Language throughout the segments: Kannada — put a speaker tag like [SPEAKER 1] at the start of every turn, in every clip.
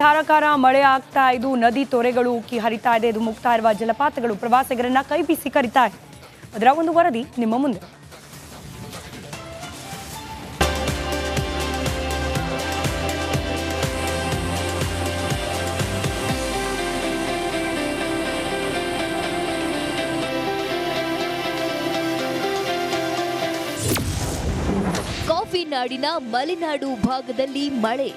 [SPEAKER 1] ಧಾರಾಕಾರ ಮಳೆ ಆಗ್ತಾ ಇದು ನದಿ ತೊರೆಗಳು ಉಕ್ಕಿ ಹರಿತಾ ಇದೆ. ಇದು ಮುಕ್ತಾ ಇರುವ ಜಲಪಾತಗಳು ಪ್ರವಾಸಿಗರನ್ನ ಕೈ ಬೀಸಿ ಕರೀತಾ ಇದೆ. ಅದರ ಒಂದು ವರದಿ ನಿಮ್ಮ ಮುಂದೆ.
[SPEAKER 2] ಕಾಫಿ ನಾಡಿನ ಮಲೆನಾಡು ಭಾಗದಲ್ಲಿ ಮಳೆ,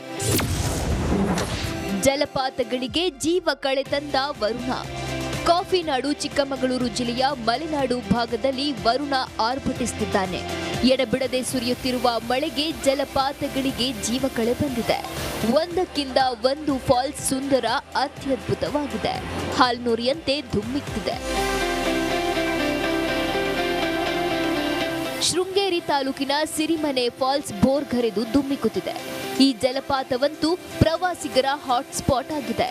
[SPEAKER 2] ಜಲಪಾತಗಳಿಗೆ ಜೀವ ಕಳೆ ತಂದ ವರುಣ. ಕಾಫಿ ನಾಡು ಚಿಕ್ಕಮಗಳೂರು ಜಿಲ್ಲೆಯ ಮಲೆನಾಡು ಭಾಗದಲ್ಲಿ ವರುಣ ಆರ್ಭಟಿಸುತ್ತಿದ್ದಾನೆ. ಎಡಬಿಡದೆ ಸುರಿಯುತ್ತಿರುವ ಮಳೆಗೆ ಜಲಪಾತಗಳಿಗೆ ಜೀವ ಕಳೆ ಬಂದಿದೆ. ಒಂದಕ್ಕಿಂತ ಒಂದು ಫಾಲ್ಸ್ ಸುಂದರ, ಅತ್ಯದ್ಭುತವಾಗಿದೆ. ಹಾಲ್ನೂರಿಯಂತೆ ಧುಮ್ಮಿಕ್ತಿದೆ. ಶೃಂಗೇರಿ ತಾಲೂಕಿನ ಸಿರಿಮನೆ ಫಾಲ್ಸ್ ಬೋರ್ಗರೆದು ಧುಮ್ಮಿಕ್ಕುತ್ತಿದೆ. ಈ ಜಲಪಾತವಂತೂ ಪ್ರವಾಸಿಗರ ಹಾಟ್ಸ್ಪಾಟ್ ಆಗಿದೆ.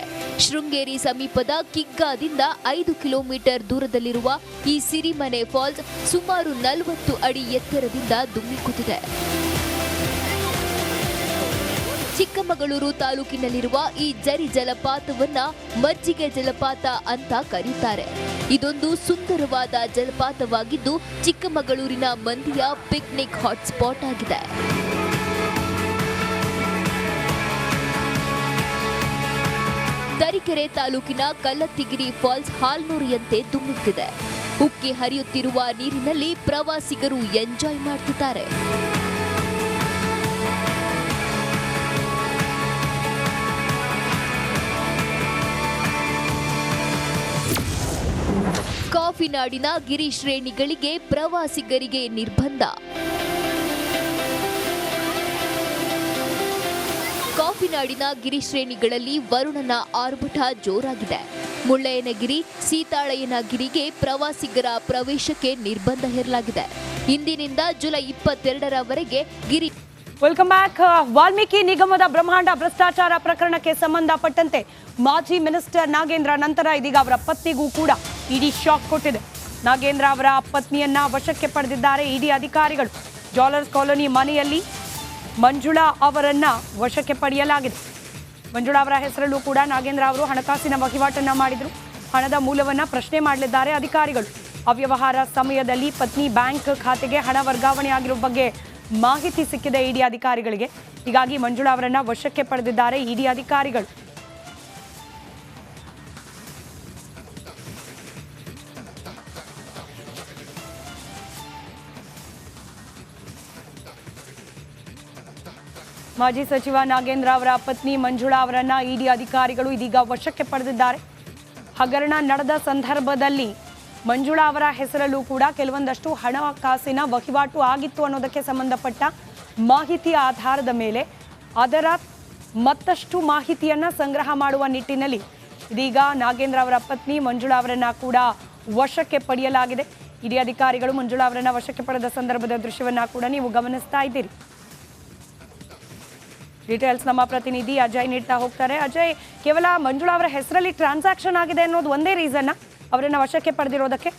[SPEAKER 2] ಶೃಂಗೇರಿ ಸಮೀಪದ ಕಿಗ್ಗಾದಿಂದ 5 ಕಿಲೋಮೀಟರ್ ದೂರದಲ್ಲಿರುವ ಈ ಸಿರಿಮನೆ ಫಾಲ್ಸ್ ಸುಮಾರು 40 ಅಡಿ ಎತ್ತರದಿಂದ ಧುಮ್ಮಿಕ್ಕುತ್ತಿದೆ. ಚಿಕ್ಕಮಗಳೂರು ತಾಲೂಕಿನಲ್ಲಿರುವ ಈ ಜರಿ ಜಲಪಾತವನ್ನ ಮಜ್ಜಿಗೆ ಜಲಪಾತ ಅಂತ ಕರೀತಾರೆ. ಇದೊಂದು ಸುಂದರವಾದ ಜಲಪಾತವಾಗಿದ್ದು ಚಿಕ್ಕಮಗಳೂರಿನ ಮಂದಿಯ ಪಿಕ್ನಿಕ್ ಹಾಟ್ಸ್ಪಾಟ್ ಆಗಿದೆ. ತರೀಕೆರೆ ತಾಲೂಕಿನ ಕಲ್ಲತ್ತಿಗಿರಿ ಫಾಲ್ಸ್ ಹಾಲ್ನೂರಿಯಂತೆ ಧುಮ್ಮಿಕ್ಕಿದೆ. ಉಕ್ಕಿ ಹರಿಯುತ್ತಿರುವ ನೀರಿನಲ್ಲಿ ಪ್ರವಾಸಿಗರು ಎಂಜಾಯ್ ಮಾಡ್ತಿದ್ದಾರೆ. ಕಾಫಿ ನಾಡಿನ ಗಿರಿ ಶ್ರೇಣಿಗಳಿಗೆ ಪ್ರವಾಸಿಗರಿಗೆ ನಿರ್ಬಂಧ. ಕಾಫಿ ನಾಡಿನ ಗಿರಿ ಶ್ರೇಣಿಗಳಲ್ಲಿ ವರುಣನ ಆರ್ಭಟ ಜೋರಾಗಿದೆ. ಮುಳ್ಳಯ್ಯನಗಿರಿ, ಸೀತಾಳಯ್ಯನಗಿರಿಗೆ ಪ್ರವಾಸಿಗರ ಪ್ರವೇಶಕ್ಕೆ ನಿರ್ಬಂಧ ಹೇರಲಾಗಿದೆ. ಇಂದಿನಿಂದ ಜುಲೈ 22ರವರೆಗೆ ಗಿರಿ.
[SPEAKER 1] Welcome back. ವಾಲ್ಮೀಕಿ ನಿಗಮದ ಬ್ರಹ್ಮಾಂಡ ಭ್ರಷ್ಟಾಚಾರ ಪ್ರಕರಣಕ್ಕೆ ಸಂಬಂಧಪಟ್ಟಂತೆ ಮಾಜಿ ಮಿನಿಸ್ಟರ್ ನಾಗೇಂದ್ರ ನಂತರ ಇದೀಗ ಅವರ ಪತ್ನಿಗೂ ಕೂಡ ಇಡಿ ಶಾಕ್ ಕೊಟ್ಟಿದೆ. ನಾಗೇಂದ್ರ ಅವರ ಪತ್ನಿಯನ್ನ ವಶಕ್ಕೆ ಪಡೆದಿದ್ದಾರೆ ಇಡಿ ಅಧಿಕಾರಿಗಳು. ಜಾಲರ್ಸ್ ಕಾಲೋನಿ ಮನೆಯಲ್ಲಿ ಮಂಜುಳಾ ಅವರನ್ನ ವಶಕ್ಕೆ ಪಡೆಯಲಾಗಿದೆ. ಮಂಜುಳಾ ಅವರ ಹೆಸರಲ್ಲೂ ಕೂಡ ನಾಗೇಂದ್ರ ಅವರು ಹಣಕಾಸಿನ ವಹಿವಾಟನ್ನ ಮಾಡಿದ್ರು. ಹಣದ ಮೂಲವನ್ನ ಪ್ರಶ್ನೆ ಮಾಡಲಿದ್ದಾರೆ ಅಧಿಕಾರಿಗಳು. ಅವ್ಯವಹಾರ ಸಮಯದಲ್ಲಿ ಪತ್ನಿ ಬ್ಯಾಂಕ್ ಖಾತೆಗೆ ಹಣ ವರ್ಗಾವಣೆ ಆಗಿರುವ ಬಗ್ಗೆ ಮಾಹಿತಿ ಸಿಕ್ಕಿದೆ ಇಡಿ ಅಧಿಕಾರಿಗಳಿಗೆ. ಹೀಗಾಗಿ ಮಂಜುಳಾ ಅವರನ್ನ ವಶಕ್ಕೆ ಪಡೆದಿದ್ದಾರೆ ಇಡಿ ಅಧಿಕಾರಿಗಳು. ಮಾಜಿ ಸಚಿವ ನಾಗೇಂದ್ರ ಅವರ ಪತ್ನಿ ಮಂಜುಳಾ ಅವರನ್ನ ಇಡಿ ಅಧಿಕಾರಿಗಳು ಇದೀಗ ವಶಕ್ಕೆ ಪಡೆದಿದ್ದಾರೆ. ಹಗರಣ ನಡೆದ ಸಂದರ್ಭದಲ್ಲಿ ಮಂಜುಳಾ ಅವರ ಹೆಸರಲ್ಲೂ ಕೂಡ ಕೆಲವೊಂದಷ್ಟು ಹಣಕಾಸಿನ ವಹಿವಾಟು ಆಗಿತ್ತು ಅನ್ನೋದಕ್ಕೆ ಸಂಬಂಧಪಟ್ಟ ಮಾಹಿತಿಯ ಆಧಾರದ ಮೇಲೆ ಅದರ ಮತ್ತಷ್ಟು ಮಾಹಿತಿಯನ್ನ ಸಂಗ್ರಹ ಮಾಡುವ ನಿಟ್ಟಿನಲ್ಲಿ ಇದೀಗ ನಾಗೇಂದ್ರ ಅವರ ಪತ್ನಿ ಮಂಜುಳಾ ಅವರನ್ನ ಕೂಡ ವಶಕ್ಕೆ ಪಡೆಯಲಾಗಿದೆ. ಇಡಿ ಅಧಿಕಾರಿಗಳು ಮಂಜುಳಾ ಅವರನ್ನ ವಶಕ್ಕೆ ಪಡೆದ ಸಂದರ್ಭದ ದೃಶ್ಯವನ್ನ ಕೂಡ ನೀವು ಗಮನಿಸ್ತಾ ಇದ್ದೀರಿ. ಡೀಟೇಲ್ಸ್ ನಮ್ಮ ಪ್ರತಿನಿಧಿ ಅಜಯ್ ನೀಡ್ತಾ ಹೋಗ್ತಾರೆ. ಅಜಯ್, ಕೇವಲ ಮಂಜುಳಾ ಅವರ ಹೆಸರಲ್ಲಿ ಟ್ರಾನ್ಸಾಕ್ಷನ್ ಆಗಿದೆ ಅನ್ನೋದು ಒಂದೇ ರೀಸನ್ ಅವರನ್ನ ವಶಕ್ಕೆ ಪಡೆದಿರೋದಕ್ಕೆ?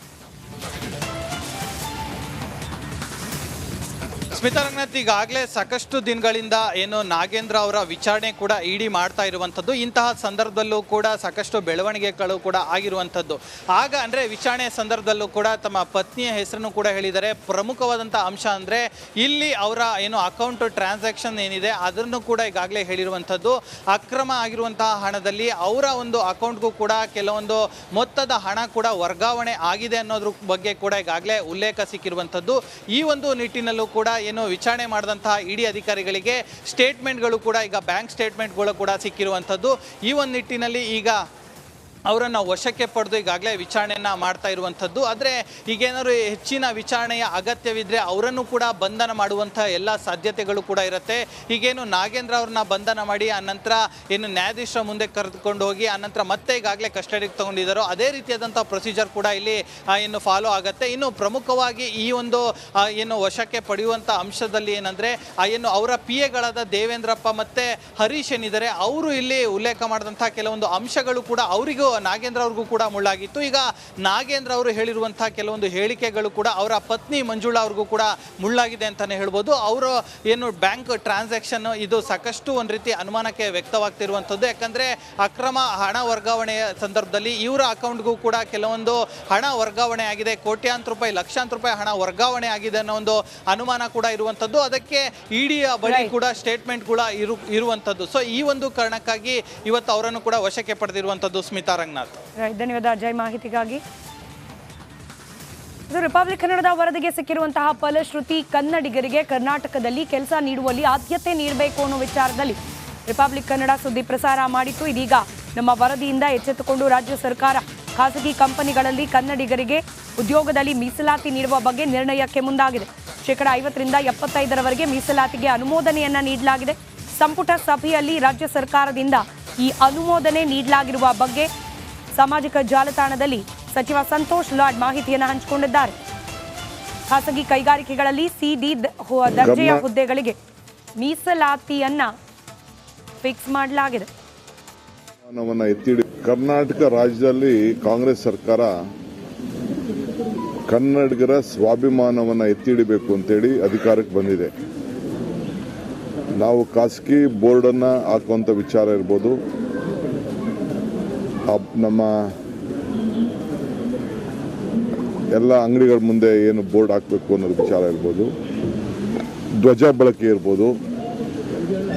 [SPEAKER 3] ಸ್ಮಿತಾ ರಂಗನಾಥ್, ಈಗಾಗಲೇ ಸಾಕಷ್ಟು ದಿನಗಳಿಂದ ಏನು ನಾಗೇಂದ್ರ ಅವರ ವಿಚಾರಣೆ ಕೂಡ ಇಡಿ ಮಾಡ್ತಾ ಇರುವಂಥದ್ದು. ಇಂತಹ ಸಂದರ್ಭದಲ್ಲೂ ಕೂಡ ಸಾಕಷ್ಟು ಬೆಳವಣಿಗೆಗಳು ಕೂಡ ಆಗಿರುವಂಥದ್ದು. ಆಗ ಅಂದರೆ ವಿಚಾರಣೆಯ ಸಂದರ್ಭದಲ್ಲೂ ಕೂಡ ತಮ್ಮ ಪತ್ನಿಯ ಹೆಸರನ್ನು ಕೂಡ ಹೇಳಿದ್ದಾರೆ. ಪ್ರಮುಖವಾದಂಥ ಅಂಶ ಅಂದರೆ ಇಲ್ಲಿ ಅವರ ಏನು ಅಕೌಂಟ್ ಟ್ರಾನ್ಸಾಕ್ಷನ್ ಏನಿದೆ ಅದನ್ನು ಕೂಡ ಈಗಾಗಲೇ ಹೇಳಿರುವಂಥದ್ದು. ಅಕ್ರಮ ಆಗಿರುವಂತಹ ಹಣದಲ್ಲಿ ಅವರ ಒಂದು ಅಕೌಂಟ್ಗೂ ಕೂಡ ಕೆಲವೊಂದು ಮೊತ್ತದ ಹಣ ಕೂಡ ವರ್ಗಾವಣೆ ಆಗಿದೆ ಅನ್ನೋದ್ರ ಬಗ್ಗೆ ಕೂಡ ಈಗಾಗಲೇ ಉಲ್ಲೇಖ ಸಿಕ್ಕಿರುವಂಥದ್ದು. ಈ ಒಂದು ನಿಟ್ಟಿನಲ್ಲೂ ಕೂಡ ಏನು ವಿಚಾರಣೆ ಮಾಡಿದಂತಹ ಇಡಿ ಅಧಿಕಾರಿಗಳಿಗೆ ಸ್ಟೇಟ್ಮೆಂಟ್ಗಳು ಕೂಡ ಈಗ ಬ್ಯಾಂಕ್ ಸ್ಟೇಟ್ಮೆಂಟ್ಗಳು ಕೂಡ ಸಿಕ್ಕಿರುವಂಥದ್ದು. ಈ ಒಂದು ನಿಟ್ಟಿನಲ್ಲಿ ಈಗ ಅವರನ್ನು ವಶಕ್ಕೆ ಪಡೆದು ಈಗಾಗಲೇ ವಿಚಾರಣೆಯನ್ನು ಮಾಡ್ತಾ ಇರುವಂಥದ್ದು. ಆದರೆ ಈಗೇನಾದ್ರು ಹೆಚ್ಚಿನ ವಿಚಾರಣೆಯ ಅಗತ್ಯವಿದ್ದರೆ ಅವರನ್ನು ಕೂಡ ಬಂಧನ ಮಾಡುವಂಥ ಎಲ್ಲ ಸಾಧ್ಯತೆಗಳು ಕೂಡ ಇರುತ್ತೆ. ಈಗೇನು ನಾಗೇಂದ್ರ ಅವ್ರನ್ನ ಬಂಧನ ಮಾಡಿ ಆನಂತರ ಏನು ನ್ಯಾಯಾಧೀಶರ ಮುಂದೆ ಕರೆದುಕೊಂಡು ಹೋಗಿ ಆನಂತರ ಮತ್ತೆ ಈಗಾಗಲೇ ಕಸ್ಟಡಿಗೆ ತೊಗೊಂಡಿದ್ದಾರೋ ಅದೇ ರೀತಿಯಾದಂಥ ಪ್ರೊಸೀಜರ್ ಕೂಡ ಇಲ್ಲಿ ಏನು ಫಾಲೋ ಆಗುತ್ತೆ. ಇನ್ನು ಪ್ರಮುಖವಾಗಿ ಈ ಒಂದು ಏನು ವಶಕ್ಕೆ ಪಡೆಯುವಂಥ ಅಂಶದಲ್ಲಿ ಏನಂದರೆ ಏನು ಅವರ ಪಿ ಎಗಳಾದ ದೇವೇಂದ್ರಪ್ಪ ಮತ್ತು ಹರೀಶ್ ಏನಿದ್ದಾರೆ ಅವರು ಇಲ್ಲಿ ಉಲ್ಲೇಖ ಮಾಡಿದಂಥ ಕೆಲವೊಂದು ಅಂಶಗಳು ಕೂಡ ಅವರಿಗೂ ನಾಗೇಂದ್ರ ಅವ್ರಿಗೂ ಕೂಡ ಮುಳ್ಳಾಗಿತ್ತು. ಈಗ ನಾಗೇಂದ್ರ ಅವರು ಹೇಳಿರುವಂತಹ ಕೆಲವೊಂದು ಹೇಳಿಕೆಗಳು ಕೂಡ ಅವರ ಪತ್ನಿ ಮಂಜುಳಾ ಅವ್ರಿಗೂ ಕೂಡ ಮುಳ್ಳಾಗಿದೆ ಅಂತಾನೆ ಹೇಳ್ಬೋದು. ಅವರು ಏನು ಬ್ಯಾಂಕ್ ಟ್ರಾನ್ಸಾಕ್ಷನ್ ಇದು ಸಾಕಷ್ಟು ಒಂದು ರೀತಿ ಅನುಮಾನಕ್ಕೆ ವ್ಯಕ್ತವಾಗ್ತಿರುವಂಥದ್ದು. ಯಾಕಂದ್ರೆ ಅಕ್ರಮ ಹಣ ವರ್ಗಾವಣೆಯ ಸಂದರ್ಭದಲ್ಲಿ ಇವರ ಅಕೌಂಟ್ಗೂ ಕೂಡ ಕೆಲವೊಂದು ಹಣ ವರ್ಗಾವಣೆ ಆಗಿದೆ, ಕೋಟ್ಯಾಂತರ ರೂಪಾಯಿ ಲಕ್ಷಾಂತರ ರೂಪಾಯಿ ಹಣ ವರ್ಗಾವಣೆ ಆಗಿದೆ ಅನ್ನೋ ಒಂದು ಅನುಮಾನ ಕೂಡ ಇರುವಂಥದ್ದು. ಅದಕ್ಕೆ ಇಡಿಯ ಬಳಿ ಕೂಡ ಸ್ಟೇಟ್ಮೆಂಟ್ ಕೂಡ ಇರುವಂಥದ್ದು. ಸೊ ಈ ಒಂದು ಕಾರಣಕ್ಕಾಗಿ ಇವತ್ತು ಅವರನ್ನು ಕೂಡ ವಶಕ್ಕೆ ಪಡೆದಿರುವಂಥದ್ದು. ಸ್ಮಿತಾ ರಂಗನಾಥ್,
[SPEAKER 1] ಧನ್ಯವಾದ ಅಜಯ್ ಮಾಹಿತಿಗಾಗಿ. ಇದು ರಿಪಬ್ಲಿಕ್ ಕನ್ನಡದ ವರದಿಗೆ ಸಿಕ್ಕಿರುವಂತಹ ಫಲಶ್ರುತಿ. ಕನ್ನಡಿಗರಿಗೆ ಕರ್ನಾಟಕದಲ್ಲಿ ಕೆಲಸ ನೀಡುವಲ್ಲಿ ಆದ್ಯತೆ ನೀಡಬೇಕು ಅನ್ನೋ ವಿಚಾರದಲ್ಲಿ ರಿಪಬ್ಲಿಕ್ ಕನ್ನಡ ಸುದ್ದಿ ಪ್ರಸಾರ ಮಾಡಿತ್ತು. ಇದೀಗ ನಮ್ಮ ವರದಿಯಿಂದ ಎಚ್ಚೆತ್ತುಕೊಂಡು ರಾಜ್ಯ ಸರ್ಕಾರ ಖಾಸಗಿ ಕಂಪನಿಗಳಲ್ಲಿ ಕನ್ನಡಿಗರಿಗೆ ಉದ್ಯೋಗದಲ್ಲಿ ಮೀಸಲಾತಿ ನೀಡುವ ಬಗ್ಗೆ ನಿರ್ಣಯಕ್ಕೆ ಮುಂದಾಗಿದೆ. 50% 75% ಮೀಸಲಾತಿಗೆ ಅನುಮೋದನೆಯನ್ನ ನೀಡಲಾಗಿದೆ. ಸಂಪುಟ ಸಭೆಯಲ್ಲಿ ರಾಜ್ಯ ಸರ್ಕಾರದಿಂದ ಈ ಅನುಮೋದನೆ ನೀಡಲಾಗಿರುವ ಬಗ್ಗೆ ಸಾಮಾಜಿಕ ಜಾಲತಾಣದಲ್ಲಿ ಸಚಿವ ಸಂತೋಷ್ ಲಾಡ್ ಮಾಹಿತಿಯನ್ನು ಹಂಚಿಕೊಂಡಿದ್ದಾರೆ. ಖಾಸಗಿ ಕೈಗಾರಿಕೆಗಳಲ್ಲಿ ಸಿಡಿ ದರ್ಜೆಯ ಹುದ್ದೆಗಳಿಗೆ ಮೀಸಲಾತಿಯನ್ನ ಫಿಕ್ಸ್ ಮಾಡಲಾಗಿದೆ.
[SPEAKER 4] ಕರ್ನಾಟಕ ರಾಜ್ಯದಲ್ಲಿ ಕಾಂಗ್ರೆಸ್ ಸರ್ಕಾರ ಕನ್ನಡಿಗರ ಸ್ವಾಭಿಮಾನವನ್ನು ಎತ್ತಿಡಬೇಕು ಅಂತೇಳಿ ಅಧಿಕಾರಕ್ಕೆ ಬಂದಿದೆ. ನಾವು ಖಾಸಗಿ ಬೋರ್ಡನ್ನು ಹಾಕುವಂಥ ವಿಚಾರ ಇರ್ಬೋದು, ನಮ್ಮ ಎಲ್ಲ ಅಂಗಡಿಗಳ ಮುಂದೆ ಏನು ಬೋರ್ಡ್ ಹಾಕಬೇಕು ಅನ್ನೋದು ವಿಚಾರ ಇರ್ಬೋದು, ಧ್ವಜ ಬಳಕೆ ಇರ್ಬೋದು,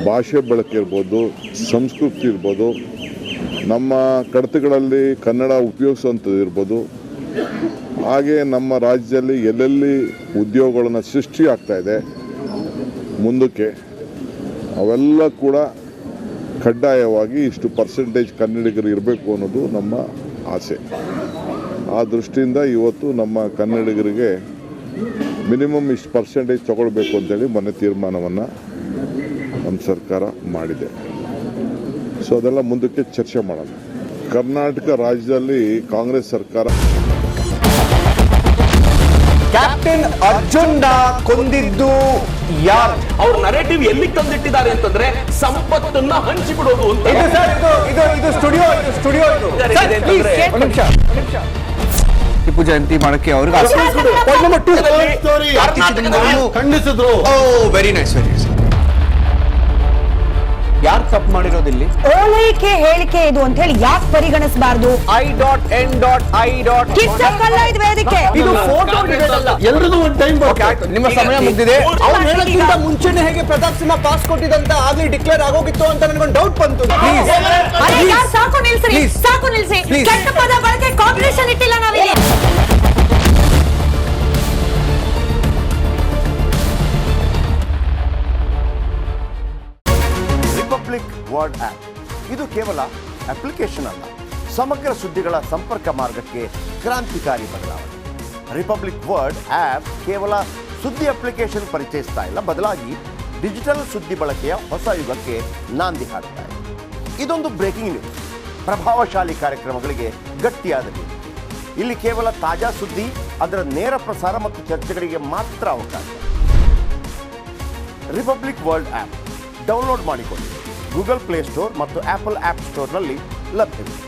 [SPEAKER 4] ಭಾಷೆ ಬಳಕೆ ಇರ್ಬೋದು, ಸಂಸ್ಕೃತಿ ಇರ್ಬೋದು, ನಮ್ಮ ಕಡತಗಳಲ್ಲಿ ಕನ್ನಡ ಉಪಯೋಗಿಸುವಂಥದ್ದು ಇರ್ಬೋದು, ಹಾಗೆ ನಮ್ಮ ರಾಜ್ಯದಲ್ಲಿ ಎಲ್ಲೆಲ್ಲಿ ಉದ್ಯೋಗಗಳನ್ನು ಸೃಷ್ಟಿ ಆಗ್ತಾ ಇದೆ ಮುಂದಕ್ಕೆ ಅವೆಲ್ಲ ಕೂಡ ಕಡ್ಡಾಯವಾಗಿ ಇಷ್ಟು ಪರ್ಸೆಂಟೇಜ್ ಕನ್ನಡಿಗರು ಇರಬೇಕು ಅನ್ನೋದು ನಮ್ಮ ಆಸೆ. ಆ ದೃಷ್ಟಿಯಿಂದ ಇವತ್ತು ನಮ್ಮ ಕನ್ನಡಿಗರಿಗೆ ಮಿನಿಮಮ್ ಇಷ್ಟು ಪರ್ಸೆಂಟೇಜ್ ತಗೊಳ್ಬೇಕು ಅಂತೇಳಿ ಮೊನ್ನೆ ತೀರ್ಮಾನವನ್ನು ನಮ್ಮ ಸರ್ಕಾರ ಮಾಡಿದೆ. ಸೊ ಅದೆಲ್ಲ ಮುಂದಕ್ಕೆ ಚರ್ಚೆ ಮಾಡೋಣ. ಕರ್ನಾಟಕ ರಾಜ್ಯದಲ್ಲಿ ಕಾಂಗ್ರೆಸ್ ಸರ್ಕಾರ
[SPEAKER 5] ಕ್ಯಾಪ್ಟನ್ ಅರ್ಜುನ್ ಕೊಂದಿದ್ದು ಯಾರು?
[SPEAKER 6] ಅವ್ರ ನರೇಟಿವ್ ಎಲ್ಲಿ ತಂದಿಟ್ಟಿದ್ದಾರೆ ಅಂತಂದ್ರೆ ಸಂಪತ್ತನ್ನ ಹಂಚಿಬಿಡೋದು ಅಂತ.
[SPEAKER 5] ಇದು ಸ್ಟುಡಿಯೋ ಟಿಪ್ಪು ಜಯಂತಿ ಮಾಡಕ್ಕೆ ಅವ್ರಿಗೆ
[SPEAKER 6] ಖಂಡಿಸಿದ್ರು.
[SPEAKER 5] Very nice. ಯಾರು ತಪ್ಪು ಮಾಡಿರೋದಿಲ್ಲಿ?
[SPEAKER 1] ಓಲೈಕೆ ಹೇಳಿಕೆ ಇದು ಅಂತ ಹೇಳಿ ಯಾಕೆ ಪರಿಗಣಿಸಬಾರದು?
[SPEAKER 5] I.N.I.
[SPEAKER 1] ವೇದಿಕೆ
[SPEAKER 5] ಇದು ಫೋಟೋ
[SPEAKER 6] ಎಲ್ರಿಗೂ ಒಂದು ಟೈಮ್
[SPEAKER 5] ನಿಮ್ಮ ಸಮಯ ಮುಗಿದಿದೆ. ಅವ್ರು ಹೇಳೋಕ್ಕಿಂತ ಮುಂಚೆನೆ ಹೇಗೆ ಪ್ರತಾಪ್ ಸಿಂಹ ಪಾಸ್ ಕೊಟ್ಟಿದಂತ ಆಗ್ಲಿ ಡಿಕ್ಲೇರ್ ಆಗೋಗಿತ್ತು ಅಂತ ನನಗೊಂದು ಡೌಟ್ ಬಂತು.
[SPEAKER 1] ಸಾಕು ನಿಲ್ಸಿ. ಕೆಟ್ಟ ಪದ ಬಳಕೆ ಕಾಂಬಿನೇಷನ್ ಇಟ್ಟಿಲ್ಲ ನಾವಿಲ್ಲಿ.
[SPEAKER 7] ರಿಪಬ್ಲಿಕ್ ವರ್ಲ್ಡ್ ಆಪ್ ಇದು ಕೇವಲ ಅಪ್ಲಿಕೇಶನ್ ಅಲ್ಲ, ಸಮಗ್ರ ಸುದ್ದಿಗಳ ಸಂಪರ್ಕ ಮಾರ್ಗಕ್ಕೆ ಕ್ರಾಂತಿಕಾರಿ ಬದಲಾವಣೆ. ರಿಪಬ್ಲಿಕ್ ವರ್ಲ್ಡ್ ಆಪ್ ಕೇವಲ ಸುದ್ದಿ ಅಪ್ಲಿಕೇಶನ್ ಪರಿಚಯಿಸ್ತಾ ಇಲ್ಲ, ಬದಲಾಗಿ ಡಿಜಿಟಲ್ ಸುದ್ದಿ ಬಳಕೆಯ ಹೊಸ ಯುಗಕ್ಕೆ ನಾಂದಿ ಹಾಡ್ತಾ ಇದೆ. ಇದೊಂದು ಬ್ರೇಕಿಂಗ್ ನ್ಯೂಸ್, ಪ್ರಭಾವಶಾಲಿ ಕಾರ್ಯಕ್ರಮಗಳಿಗೆ ಗಟ್ಟಿಯಾದ ನ್ಯೂಸ್. ಇಲ್ಲಿ ಕೇವಲ ತಾಜಾ ಸುದ್ದಿ, ಅದರ ನೇರ ಪ್ರಸಾರ ಮತ್ತು ಚರ್ಚೆಗಳಿಗೆ ಮಾತ್ರ ಅವಕಾಶ. ರಿಪಬ್ಲಿಕ್ ವರ್ಲ್ಡ್ ಆಪ್ ಡೌನ್ಲೋಡ್ ಮಾಡಿಕೊಳ್ಳಿ. ಗೂಗಲ್ ಪ್ಲೇ ಸ್ಟೋರ್ ಮತ್ತು ಆಪಲ್ ಆಪ್ ಸ್ಟೋರ್ನಲ್ಲಿ ಲಭ್ಯವಿದೆ.